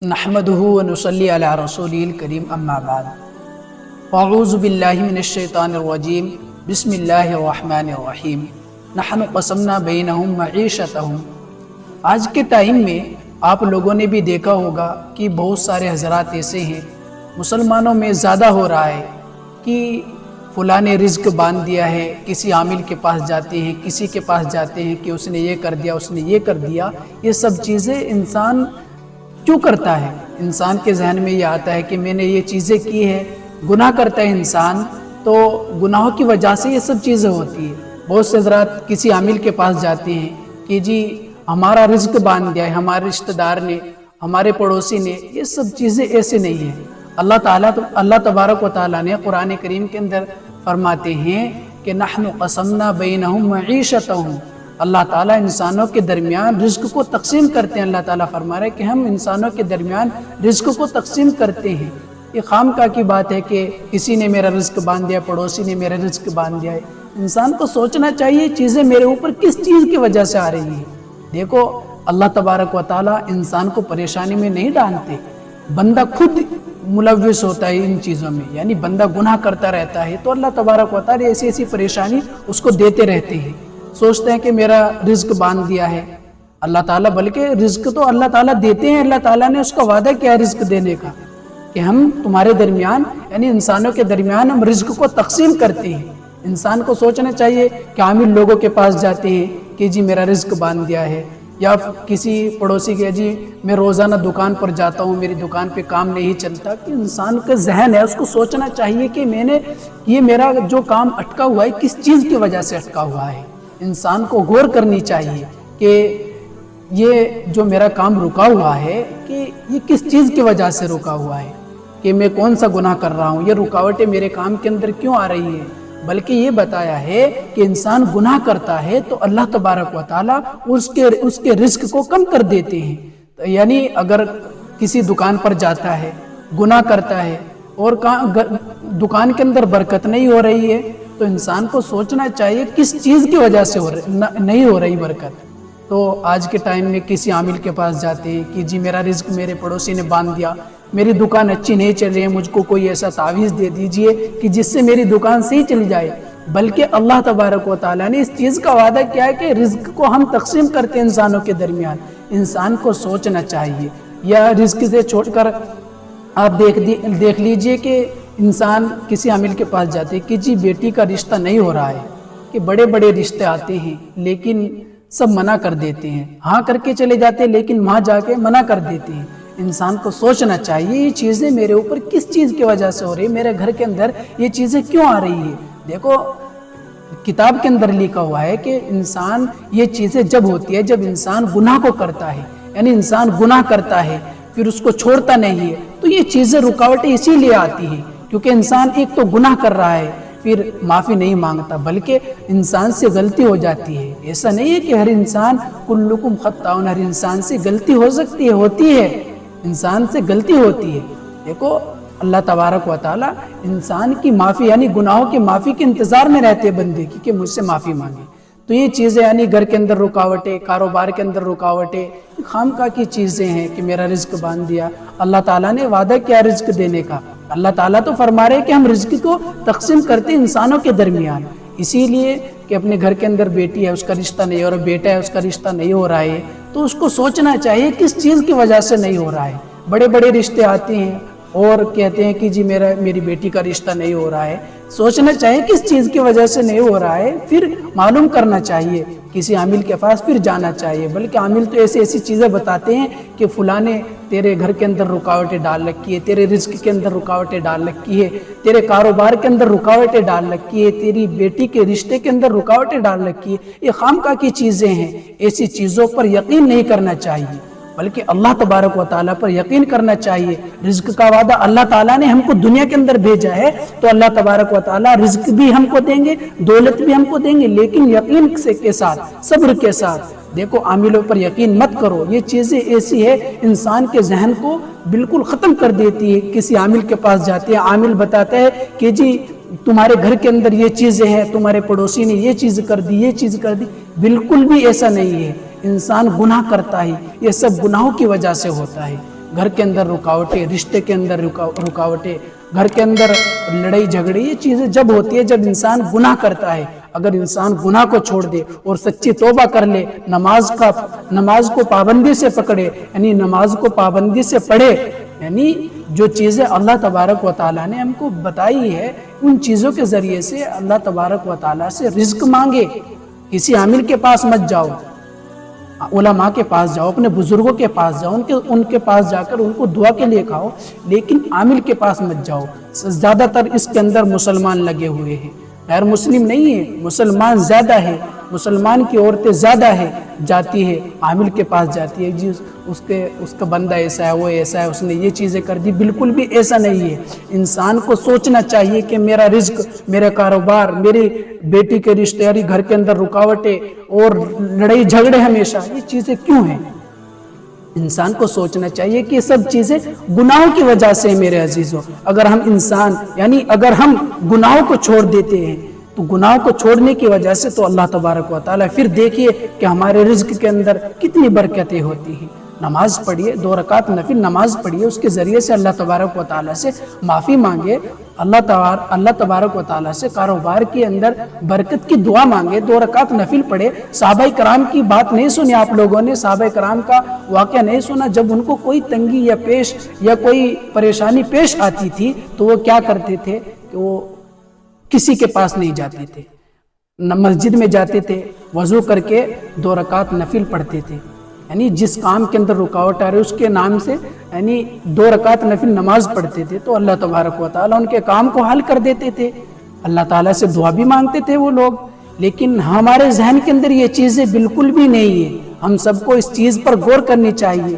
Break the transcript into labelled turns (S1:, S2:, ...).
S1: نحمده ونصلي على رسوله الكريم اما بعد اعوذ باللہ من الشیطان الرجیم بسم اللہ الرحمن الرحیم نحن قسمنا بینہم معیشتہم۔ آج کے ٹائم میں آپ لوگوں نے بھی دیکھا ہوگا کہ بہت سارے حضرات ایسے ہیں، مسلمانوں میں زیادہ ہو رہا ہے کہ فلاں نے رزق باندھ دیا ہے، کسی عامل کے پاس جاتے ہیں، کسی کے پاس جاتے ہیں کہ اس نے یہ کر دیا، اس نے یہ کر دیا۔ یہ سب چیزیں انسان کیوں کرتا ہے؟ انسان کے ذہن میں یہ آتا ہے کہ میں نے یہ چیزیں کی ہے، گناہ کرتا ہے انسان، تو گناہوں کی وجہ سے یہ سب چیزیں ہوتی ہیں۔ بہت سے حضرات کسی عامل کے پاس جاتے ہیں کہ جی ہمارا رزق باندھ دیا ہے، ہمارے رشتہ دار نے، ہمارے پڑوسی نے۔ یہ سب چیزیں ایسے نہیں ہیں۔ اللہ تبارک و تعالیٰ نے قرآن کریم کے اندر فرماتے ہیں کہ نحن قسمنا بینہم معیشتہم۔ اللہ تعالیٰ انسانوں کے درمیان رزق کو تقسیم کرتے ہیں۔ اللہ تعالیٰ فرما رہے ہیں کہ ہم انسانوں کے درمیان رزق کو تقسیم کرتے ہیں۔ یہ خامخواہ کی بات ہے کہ کسی نے میرا رزق باندھ دیا، پڑوسی نے میرا رزق باندھ دیا ہے۔ انسان کو سوچنا چاہیے چیزیں میرے اوپر کس چیز کی وجہ سے آ رہی ہیں۔ دیکھو اللہ تبارک و تعالیٰ انسان کو پریشانی میں نہیں ڈالتے، بندہ خود ملوث ہوتا ہے ان چیزوں میں، یعنی بندہ گناہ کرتا رہتا ہے تو اللہ تبارک و تعالیٰ ایسی ایسی پریشانی اس کو دیتے رہتے ہیں۔ سوچتے ہیں کہ میرا رزق باندھ دیا ہے اللہ تعالیٰ، بلکہ رزق تو اللہ تعالیٰ دیتے ہیں۔ اللہ تعالیٰ نے اس کا وعدہ کیا ہے رزق دینے کا، کہ ہم تمہارے درمیان یعنی انسانوں کے درمیان ہم رزق کو تقسیم کرتے ہیں۔ انسان کو سوچنا چاہیے کہ عامل لوگوں کے پاس جاتے ہیں کہ جی میرا رزق باندھ دیا ہے، یا کسی پڑوسی کے جی میں روزانہ دکان پر جاتا ہوں، میری دکان پہ کام نہیں چلتا۔ کہ انسان کا ذہن ہے، اس کو سوچنا چاہیے کہ یہ میرا جو کام اٹکا ہوا ہے کس چیز کی وجہ سے اٹکا ہوا ہے۔ انسان کو غور کرنی چاہیے کہ یہ جو میرا کام رکا ہوا ہے کہ یہ کس چیز کی وجہ سے رکا ہوا ہے، کہ میں کون سا گناہ کر رہا ہوں، یہ رکاوٹیں میرے کام کے اندر کیوں آ رہی ہیں۔ بلکہ یہ بتایا ہے کہ انسان گناہ کرتا ہے تو اللہ تبارک و تعالیٰ اس کے رزق کو کم کر دیتے ہیں۔ یعنی اگر کسی دکان پر جاتا ہے، گناہ کرتا ہے اور دکان کے اندر برکت نہیں ہو رہی ہے، تو انسان کو سوچنا چاہیے کس چیز کی وجہ سے نہیں ہو رہی برکت۔ تو آج کے ٹائم میں کسی عامل کے پاس جاتے ہیں کہ جی میرا رزق میرے پڑوسی نے باندھ دیا، میری دکان اچھی نہیں چل رہی ہے، مجھ کو کوئی ایسا تعویذ دے دیجئے کہ جس سے میری دکان صحیح چل جائے۔ بلکہ اللہ تبارک و تعالیٰ نے اس چیز کا وعدہ کیا ہے کہ رزق کو ہم تقسیم کرتے ہیں انسانوں کے درمیان۔ انسان کو سوچنا چاہیے، یا رزق سے چھوڑ کر آپ دیکھ لیجئے کہ انسان کسی عامل کے پاس جاتے ہیں کہ جی بیٹی کا رشتہ نہیں ہو رہا ہے، کہ بڑے بڑے رشتے آتے ہیں لیکن سب منع کر دیتے ہیں، ہاں کر کے چلے جاتے ہیں لیکن وہاں جا کے منع کر دیتے ہیں۔ انسان کو سوچنا چاہیے یہ چیزیں میرے اوپر کس چیز کی وجہ سے ہو رہی ہے، میرے گھر کے اندر یہ چیزیں کیوں آ رہی ہیں۔ دیکھو کتاب کے اندر لکھا ہوا ہے کہ انسان یہ چیزیں جب ہوتی ہے جب انسان گناہ کو کرتا ہے، یعنی انسان گناہ کرتا ہے پھر اس کو چھوڑتا نہیں ہے، تو یہ چیزیں رکاوٹیں اسی لیے آتی ہیں کیونکہ انسان ایک تو گناہ کر رہا ہے، پھر معافی نہیں مانگتا، بلکہ انسان سے غلطی ہو جاتی ہے۔ ایسا نہیں ہے کہ ہر انسان کلکم خطاؤن، ہر انسان سے غلطی ہو سکتی ہے، ہوتی ہے، انسان سے غلطی ہوتی ہے۔ دیکھو اللہ تبارک و تعالیٰ انسان کی معافی یعنی گناہوں کی معافی کے انتظار میں رہتے بندے کی کہ مجھ سے معافی مانگے۔ تو یہ چیزیں یعنی گھر کے اندر رکاوٹیں، کاروبار کے اندر رکاوٹیں، خامخواہ کی چیزیں ہیں کہ میرا رزق باندھ دیا۔ اللہ تعالیٰ نے وعدہ کیا رزق دینے کا، اللہ تعالیٰ تو فرما رہے کہ ہم رزق کو تقسیم کرتے ہیں انسانوں کے درمیان۔ اسی لیے کہ اپنے گھر کے اندر بیٹی ہے اس کا رشتہ نہیں ہو رہا، بیٹا ہے اس کا رشتہ نہیں ہو رہا ہے، تو اس کو سوچنا چاہیے کس چیز کی وجہ سے نہیں ہو رہا ہے۔ بڑے بڑے رشتے آتے ہیں اور کہتے ہیں کہ جی میری بیٹی کا رشتہ نہیں ہو رہا ہے، سوچنا چاہیے کس چیز کی وجہ سے نہیں ہو رہا ہے، پھر معلوم کرنا چاہیے، کسی عامل کے پاس پھر جانا چاہیے۔ بلکہ عامل تو ایسی چیزیں بتاتے ہیں کہ فلاں نے تیرے گھر کے اندر رکاوٹیں ڈال رکھی ہے، تیرے رزق کے اندر رکاوٹیں ڈال رکھی ہے، تیرے کاروبار کے اندر رکاوٹیں ڈال رکھی ہے، تیری بیٹی کے رشتے کے اندر رکاوٹیں ڈال رکھی ہے۔ یہ خامخواہ کی چیزیں ہیں، ایسی چیزوں پر یقین نہیں کرنا چاہیے، بلکہ اللہ تبارک و تعالیٰ پر یقین کرنا چاہیے۔ رزق کا وعدہ اللہ تعالیٰ نے ہم کو دنیا کے اندر بھیجا ہے تو اللہ تبارک و تعالیٰ رزق بھی ہم کو دیں گے، دولت بھی ہم کو دیں گے، لیکن یقین کے ساتھ، صبر کے ساتھ۔ دیکھو عاملوں پر یقین مت کرو، یہ چیزیں ایسی ہے انسان کے ذہن کو بالکل ختم کر دیتی ہے۔ کسی عامل کے پاس جاتے ہیں، عامل بتاتا ہے کہ جی تمہارے گھر کے اندر یہ چیزیں ہیں، تمہارے پڑوسی نے یہ چیز کر دی، یہ چیز کر دی۔ بالکل بھی ایسا نہیں ہے، انسان گناہ کرتا ہے، یہ سب گناہوں کی وجہ سے ہوتا ہے۔ گھر کے اندر رکاوٹیں، رشتے کے اندر رکاوٹیں، گھر کے اندر لڑائی جھگڑے، یہ چیزیں جب ہوتی ہے جب انسان گناہ کرتا ہے۔ اگر انسان گناہ کو چھوڑ دے اور سچی توبہ کر لے، نماز کو پابندی سے پکڑے، یعنی نماز کو پابندی سے پڑھے، یعنی جو چیزیں اللہ تبارک و تعالیٰ نے ہم کو بتائی ہے ان چیزوں کے ذریعے سے اللہ تبارک و تعالیٰ سے رزق مانگے۔ کسی عامل کے پاس مت جاؤ، علماء کے پاس جاؤ، اپنے بزرگوں کے پاس جاؤ، ان کے پاس جا کر ان کو دعا کے لیے کھاؤ، لیکن عامل کے پاس مت جاؤ۔ زیادہ تر اس کے اندر مسلمان لگے ہوئے ہیں، غیر مسلم نہیں ہے، مسلمان زیادہ ہے، مسلمان کی عورتیں زیادہ ہے، جاتی ہے عامل کے پاس جاتی ہے، جی اس کا بندہ ایسا ہے، وہ ایسا ہے، اس نے یہ چیزیں کر دی۔ بالکل بھی ایسا نہیں ہے۔ انسان کو سوچنا چاہیے کہ میرا رزق، میرا کاروبار، میری بیٹی کے رشتے داری، گھر کے اندر رکاوٹیں اور لڑائی جھگڑے ہمیشہ، یہ چیزیں کیوں ہیں؟ انسان کو سوچنا چاہیے کہ یہ سب چیزیں گناہوں کی وجہ سے میرے عزیزوں۔ اگر ہم گناہوں کو چھوڑ دیتے ہیں تو گناہوں کو چھوڑنے کی وجہ سے تو اللہ تبارک و تعالیٰ پھر دیکھیے کہ ہمارے رزق کے اندر کتنی برکتیں ہوتی ہیں۔ نماز پڑھیے، 2 رکعت نفل نماز پڑھیے، اس کے ذریعے سے اللہ تبارک و تعالیٰ سے معافی مانگے، اللہ تبارک و تعالیٰ سے کاروبار کے اندر برکت کی دعا مانگے، 2 رکعت نفل پڑھے۔ صحابہ کرام کی بات نہیں سنی آپ لوگوں نے، صحابہ کرام کا واقعہ نہیں سنا؟ جب ان کو کوئی تنگی یا کوئی پریشانی پیش آتی تھی تو وہ کیا کرتے تھے کہ وہ کسی کے پاس نہیں جاتے تھے، مسجد میں جاتے تھے، وضو کر کے 2 رکعت نفل پڑھتے تھے، یعنی جس کام کے اندر رکاوٹ آ رہی اس کے نام سے یعنی 2 رکعت نفل نماز پڑھتے تھے تو اللہ تبارک و تعالیٰ ان کے کام کو حل کر دیتے تھے۔ اللہ تعالیٰ سے دعا بھی مانگتے تھے وہ لوگ، لیکن ہمارے ذہن کے اندر یہ چیزیں بالکل بھی نہیں ہے۔ ہم سب کو اس چیز پر غور کرنی چاہیے۔